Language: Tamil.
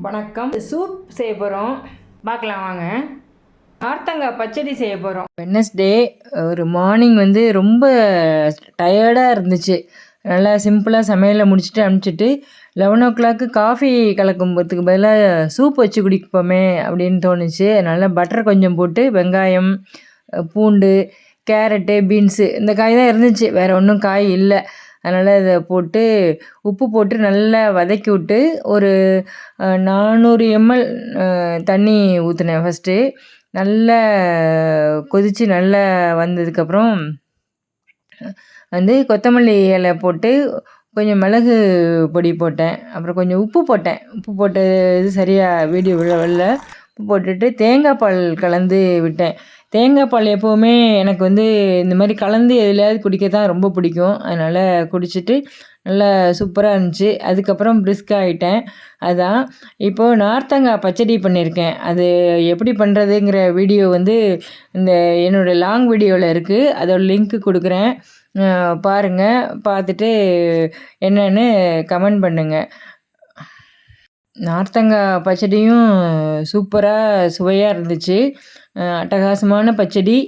வணக்கம். சூப் செய்ய போகிறோம், பார்க்கலாம் வாங்க. நார்த்தங்காய் பச்சடி செய்ய போகிறோம். வெட்னஸ்டே ஒரு மார்னிங் ரொம்ப டயர்டாக இருந்துச்சு. நல்லா சிம்பிளாக சமையலை முடிச்சுட்டு அனுப்பிச்சிட்டு 11 o'clock காஃபி கலக்கும்போதுக்கு பதிலாக சூப் வச்சு குடிப்போமே அப்படின்னு தோணுச்சு. அதனால் பட்டர் கொஞ்சம் போட்டு வெங்காயம், பூண்டு, கேரட்டு, பீன்ஸு இந்த காய் தான் இருந்துச்சு, வேறு ஒன்றும் காய் இல்லை. அதனால் இதை போட்டு உப்பு போட்டு நல்லா வதக்கி விட்டு ஒரு 400 ml தண்ணி ஊற்றினேன். ஃபஸ்ட்டு நல்லா கொதித்து நல்லா வந்ததுக்கப்புறம் கொத்தமல்லி இலை போட்டு கொஞ்சம் மிளகு பொடி போட்டேன். அப்புறம் கொஞ்சம் உப்பு போட்டேன். உப்பு போட்டது சரியாக வீடியோ வரல. உப்பு போட்டுட்டு தேங்காய் பால் கலந்து விட்டேன். தேங்காய் பால் எப்போவுமே எனக்கு இந்த மாதிரி கலந்து எதுலையாவது குடிக்க தான் ரொம்ப பிடிக்கும். அதனால் குடிச்சிட்டு நல்லா சூப்பராக இருந்துச்சு. அதுக்கப்புறம் பிரிஸ்க் ஆகிட்டேன். அதான் இப்போது நார்த்தங்காய் பச்சடி பண்ணியிருக்கேன். அது எப்படி பண்ணுறதுங்கிற வீடியோ இந்த என்னோடய லாங் வீடியோவில் இருக்குது. அதோட லிங்க்கு கொடுக்குறேன், பாருங்கள். பார்த்துட்டு என்னென்னு கமெண்ட் பண்ணுங்கள். நார்த்தங்காய் பச்சடியும் சூப்பராக சுவையாக இருந்துச்சு. அட்டகாசமான பச்சடி.